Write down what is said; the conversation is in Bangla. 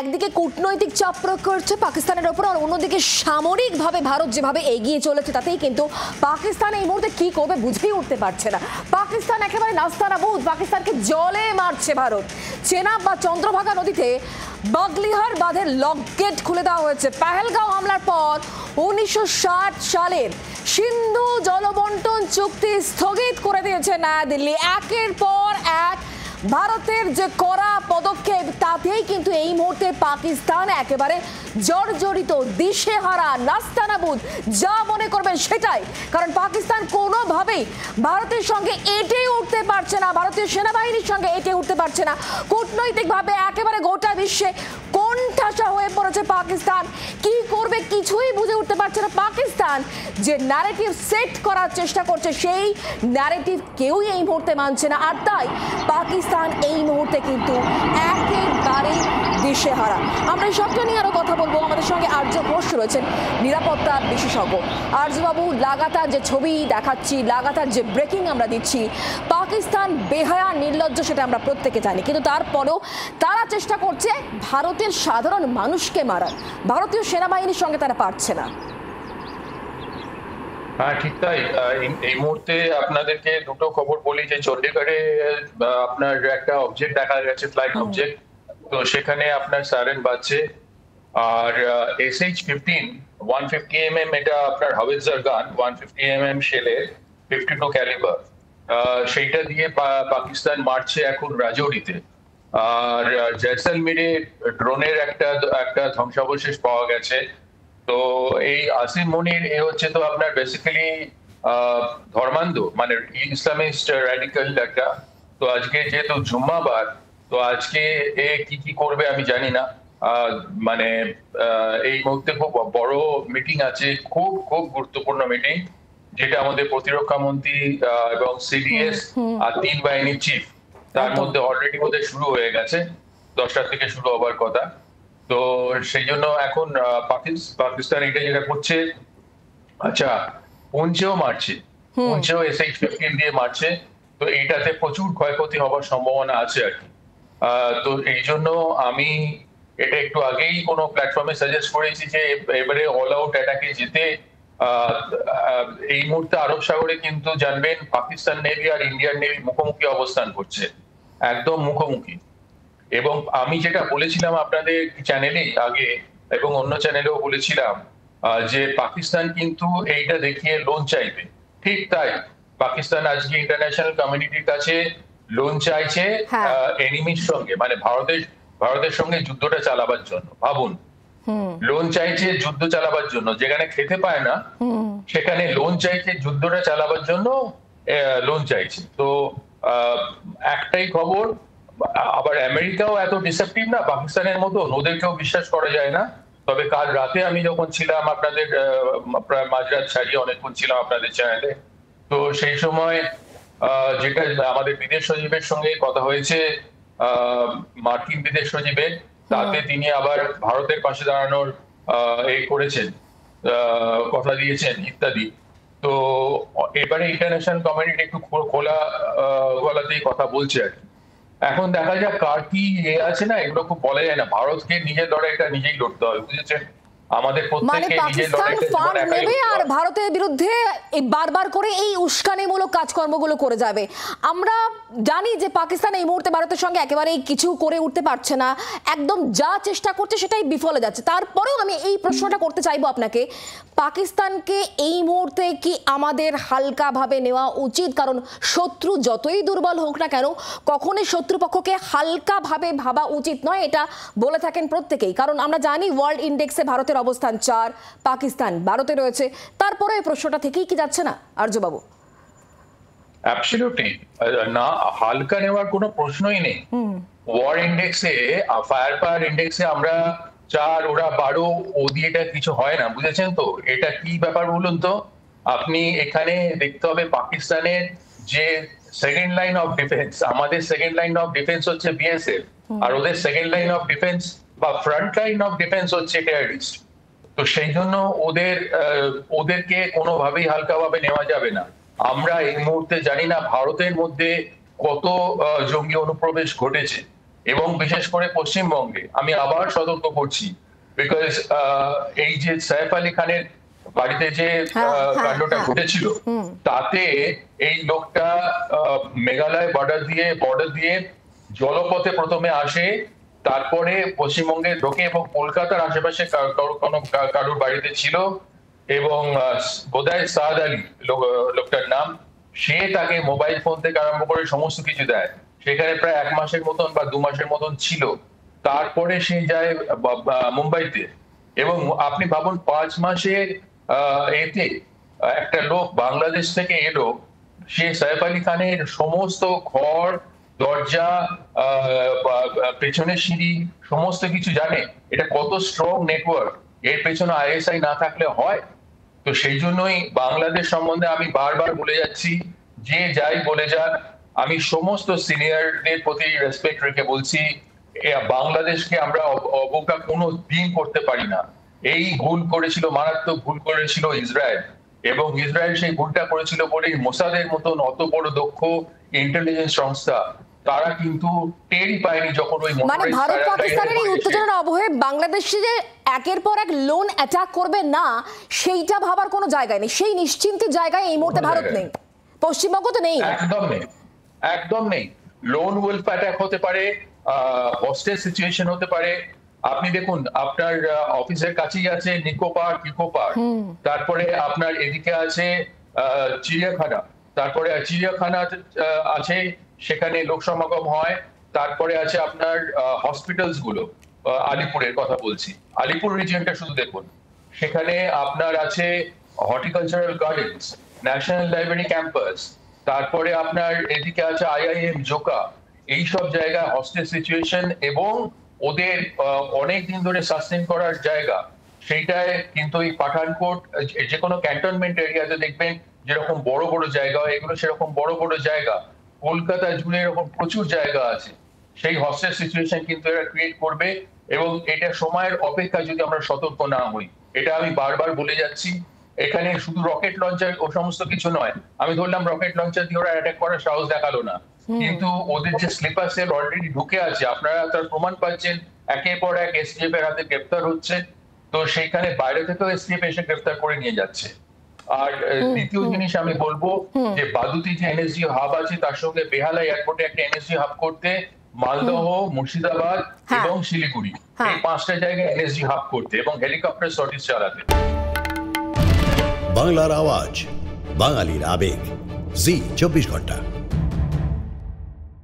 একদিকে কূটনৈতিক চাপ প্রয়োগ করছে পাকিস্তানের ওপর, আর অন্যদিকে সামরিকভাবে ভারত যেভাবে এগিয়ে চলেছে তাতেই কিন্তু পাকিস্তান এই মুহূর্তে কি করবে বুঝেই উঠতে পারছে না। পাকিস্তান একেবারে নাস্তানাবুদ, পাকিস্তানকে জলে মারছে ভারত। চেনাব বা চন্দ্রভাগা নদীতে বাগলিহার বাঁধের লকগেট খুলে দেওয়া হয়েছে। পেহেলগাঁও হামলার পর 1960 সালের সিন্ধু জলবন্টন চুক্তি স্থগিত করে দিয়েছে নয়াদিল্লি। একের পর এক ভারতের যে কড়া পদক্ষেপ তাতেই কিন্তু এই মুহূর্তে পাকিস্তান একেবারে জর্জরিত, দিশেহারা, নাস্তানাবুদ, যা মনে করবেন সেটাই। কারণ পাকিস্তান কোনোভাবেই ভারতের সঙ্গে এঁটে উঠতে পারছে না, ভারতীয় সেনাবাহিনীর সঙ্গে এঁটে উঠতে পারছে না। কূটনৈতিকভাবে একেবারে গোটা বিশ্বে কোণঠাসা হয়ে পড়েছে পাকিস্তান। কি করবে কিছুই বুঝে উঠতে পারছে না পাকিস্তান। যে ন্যারেটিভ সেট করার চেষ্টা করছে সেই ন্যারেটিভ কেউই এই মুহূর্তে মানছে না, আর তাই পাকিস্তান এই মুহূর্তে কিন্তু একেবারে দিশেহারা। আমরা এই সবটা নিয়ে আরো কথা বলবো। আমাদের সঙ্গে আর্য ঘোষ রয়েছেন, নিরাপত্তা বিশেষজ্ঞ। আর্যবাবু, লাগাতার যে ছবি দেখাচ্ছি, লাগাতার যে ব্রেকিং আমরা দিচ্ছি, পাকিস্তান বেহায়া নির্লজ্জ সেটা আমরা প্রত্যেকে জানি, কিন্তু তারপরেও তারা চেষ্টা করছে ভারতের সাধারণ মানুষকে মারার। ভারতীয় সেনাবাহিনীর সঙ্গে তারা পারছে না। হ্যাঁ, ঠিক তাই। এই মুহূর্তে আপনাদেরকে দুটো খবর বলি যে চণ্ডীগড়ে আপনার একটা অবজেক্ট দেখা গেছে, ফ্লাইট অবজেক্ট। তো সেখানে আপনার সাইরেন বাজছে। আর SH-15 150mm এটা আপনার হাওয়েজার গান, 150mm শেলের 52 ক্যালিবার, সেইটা দিয়ে পাকিস্তান মারছে এখন রাজৌরিতে। আর জয়সলমীরে ড্রোনের একটা ধ্বংসাবশেষ পাওয়া গেছে। তো এই আসিম মনির এ হচ্ছে তো আপনার বেসিক্যালি ধর্মান্ধ, মানে ইসলামিস্ট র্যাডিক্যাল একটা। তো আজকে যেহেতু জুম্মাবার, তো আজকে এ কি করবে আমি জানি না। মানে এই মুহূর্তে খুব বড় মিটিং আছে, খুব খুব গুরুত্বপূর্ণ মিটিং, যেটা আমাদের প্রতিরক্ষা মন্ত্রী এবং CDS আর 3 বাহিনীর চিফ, তার মধ্যে অলরেডি ওদের শুরু হয়ে গেছে। 10টা থেকে শুরু হবার কথা। তো সেই জন্য এখন পাকিস্তান এটা যেটা করছে, আচ্ছা পুঞ্চেও মারছে, পুঞ্চেও SH-15 দিয়ে মারছে। তো এইটাতে প্রচুর ক্ষয়ক্ষতি হওয়ার সম্ভাবনা আছে আর কি। তো এই জন্য আমি এটা একটু আগেই কোনো প্ল্যাটফর্মে সাজেস্ট করেছি যে এবারে অল আউট অ্যাটাকে যেতে। এই মুহূর্তে আরব সাগরে কিন্তু জানবেন পাকিস্তান নেভি আর ইন্ডিয়ান নেভি মুখোমুখি অবস্থান করছে, একদম মুখোমুখি। এবং আমি যেটা বলেছিলাম আপনাদের চ্যানেলে আগে এবং অন্য চ্যানেলেও বলেছিলাম যে পাকিস্তান কিন্তু এইটা দেখিয়ে লোন চাইবে। ঠিক তাই, পাকিস্তান আজকে ইন্টারন্যাশনাল কমিউনিটির কাছে লোন চাইছে এনিমির সঙ্গে, মানে ভারতের সঙ্গে যুদ্ধটা চালাবার জন্য। ভাবুন, লোন চাইছে যুদ্ধ চালাবার জন্য, যেখানে খেতে পায় না সেখানে লোন চাইছে যুদ্ধটা চালাবার জন্য, লোন চাইছে। তো একটাই খবর, আবার আমেরিকাও এত ডিসেপটিভ না পাকিস্তানের মতো, ওদেরকেও বিশ্বাস করা যায় না। তবে কাল রাতে আমি যখন ছিলাম আপনাদের প্রায় মাঝরাত ছাড়িয়ে অনেকক্ষণ ছিলাম আপনাদের চ্যানেলে, তো সেই সময় যেটা আমাদের বিদেশ সচিবের সঙ্গে কথা হয়েছে, মার্কিন বিদেশ সচিবের, তাতে তিনি আবার ভারতের পাশে দাঁড়ানোর এই করেছেন, কথা দিয়েছেন ইত্যাদি। তো এবারে ইন্টারন্যাশনাল কমিউনিটি একটু খোলা গলাতেই কথা বলছে আর কি। এখন দেখা যাক কার কি আছে না, এগুলো খুব বলা যায় না। ভারতকে নিজের লড়াইটা নিজেই লড়তে হবে, বুঝেছেন? আমাদের প্রত্যেককে নিজের লড়াইটা নেবে আর ভারতের বিরুদ্ধে বারবার করে এই উস্কানিমূলক কাজকর্মগুলো করে যাবে। আমরা জানি যে পাকিস্তান এই মুহূর্তে ভারতের সঙ্গে একেবারেই কিছু করে উঠতে পারছে না, একদম যা চেষ্টা করছে সেটাই বিফলে যাচ্ছে। তারপরেও আমি এই প্রশ্নটা করতে চাইবো আপনাকে, পাকিস্তানকে এই মুহূর্তে কি আমাদের হালকাভাবে নেওয়া উচিত? কারণ শত্রু যতই দুর্বল হোক না কেন, কখনোই শত্রুপক্ষকে হালকাভাবে ভাবা উচিত নয়, এটা বলে থাকেন প্রত্যেকেই। কারণ আমরা জানি ওয়ার্ল্ড ইন্ডেক্সে ভারতের অবস্থান 4, পাকিস্তান 12তে রয়েছে। তারপরে এই প্রশ্নটা থেকেই কি যাচ্ছে না আর্যবাবু? অ্যাবসলিউটলি না, হালকা নেওয়ার কোনো প্রশ্নই নেই। ওয়ার ইন্ডেক্সে, ফায়ার পাওয়ার ইন্ডেক্সে আমরা 4, ওরা 12, ও দিয়ে এটা কিছু হয় না, বুঝেছেন তো? এটা কি ব্যাপার বলুন তো? আপনি এখানে দেখতে হবে পাকিস্তানের যে সেকেন্ড লাইন অফ ডিফেন্স, আমাদের সেকেন্ড লাইন অফ ডিফেন্স হচ্ছে BSF, আর ওদের সেকেন্ড লাইন অফ ডিফেন্স বা ফ্রন্ট লাইন অফ ডিফেন্স হচ্ছে টেররিস্ট। তো সেই জন্য ওদেরকে কোনোভাবেই হালকাভাবে নেওয়া যাবে না। আমরা এই মুহূর্তে জানি না ভারতের মধ্যে কত জঙ্গি অনুপ্রবেশ ঘটেছে, এবং বিশেষ করে পশ্চিমবঙ্গে আমি আবার সতর্ক করছি, বিকজ এই যে সাইফ আলী খানের বাড়িতে যে কাণ্ডটা ঘটেছিল, তাতে এই লোকটা মেঘালয় বর্ডার দিয়ে জলপথে প্রথমে আসে, তারপরে পশ্চিমবঙ্গে ঢোকে এবং কলকাতার আশেপাশে কারোর বাড়িতে ছিল, এবং বোধহয় সাদ আলী লোকটার নাম, সে তাকে মোবাইল ফোন থেকে আরম্ভ করে সমস্ত কিছু দেয়। সেখানে প্রায় 1 মাসের মতন বা 2 মাসের মতন ছিল। তারপরে সে যায় মুম্বাইতে, এবং আপনি ভাবুন 5 মাসের এতে একটা লোক বাংলাদেশ থেকে এলো, সে সাইফ আলী খানের সমস্ত ঘর, দরজা, পেছনের সিঁড়ি সমস্ত কিছু জানে। এটা কত স্ট্রং নেটওয়ার্ক, এর পেছনে আইএসআই না থাকলে হয়? তো সেই জন্যই বাংলাদেশ সম্বন্ধে আমি বারবার বলে যাচ্ছি, যে যাই বলে যাক, আমি সমস্ত সিনিয়রদের প্রতি রেসপেক্ট রেখে বলছি, বাংলাদেশকে আমরা অবজ্ঞা কোনো দিন করতে পারি না। এই ভুল করেছিল, মারাত্মক ভুল করেছিল ইসরায়েল, এবং ইসরায়েল সেই ভুলটা করেছিল বলেই মোসাদের মতন অত বড় দক্ষ ইন্টেলিজেন্স সংস্থা তারা কিন্তু টেরই পায়নি যখন ওই মানে ভারত পাকিস্তানের এই উত্তেজনার আবহে বাংলাদেশে যে একের পর এক লোন অ্যাটাক করবে না, সেইটা ভাবার কোনো জায়গা নেই, সেই নিশ্চিন্তের জায়গায় এই মুহূর্তে ভারত নেই, পশ্চিমবঙ্গ তো নেই, একদম নেই। লোন উইলফ অ্যাটাক হতে পারে, হস্টেজ সিচুয়েশন হতে পারে। আপনি দেখুন, আপনার অফিসের কাছেই আছে নিকো পার্ক, তারপরে আপনার এদিকে আছে চিড়িয়াখানা, তারপরে চিড়িয়াখানা আছে, সেখানে লোক সমাগম হয়। তারপরে আছে আপনার হসপিটালস গুলো, আলিপুরের কথা বলছি, আলিপুর রিজিয়নটা শুধু দেখুন, সেখানে আপনার আছে horticultural gardens, national library campus, তারপরে আপনার এদিকে আছে আইআইএম জোকা। এইসব জায়গায় হস্টেজ সিচুয়েশন এবং ওদের অনেক দিন ধরে সাস্টেন করার জায়গা, সেইটায় কিন্তু এই পাঠানকোট, যে কোনো ক্যান্টনমেন্ট এরিয়াতে দেখবেন যেরকম বড় বড় জায়গা, এগুলো সেরকম বড় বড় জায়গা। কলকাতা জুড়ে এরকম প্রচুর জায়গা আছে। সেই হস্টেজ সিচুয়েশন কিন্তু এরা ক্রিয়েট করবে, এবং এটা সময়ের অপেক্ষা যদি আমরা সতর্ক না হই। এটা আমি বারবার বলে যাচ্ছি। এখানে শুধু রকেট লঞ্চার ও সমস্ত কিছু নয়, আমি ধরলাম রকেট লঞ্চার দিয়ে ওরা অ্যাটাক করার সাহস দেখালো না, কিন্তু ওদের যে স্লিপার সেল অলরেডি ঢুকে আছে, আপনারা তার প্রমাণ পাচ্ছেন, একের পর এক এসটিএফ এর হাতে গ্রেফতার হচ্ছে। তো সেইখানে বাইরে থেকেও এসটিএফ এসে গ্রেফতার করে নিয়ে যাচ্ছে। আর দ্বিতীয় জিনিস আমি বলবো, যে বাদুতি যে এনএসজি হাব আছে, তার সঙ্গে বেহালা এয়ারপোর্টে একটা এনএসজি হাব করতে, মালদহ, মুর্শিদাবাদ এবং শিলিগুড়ি, এই 5টা জায়গায় এনএসজি হাব করতে এবং হেলিকপ্টার সার্ভিস চালাতে। বাংলার আওয়াজ, বাঙালির আবেগ, জি 24 ঘন্টা।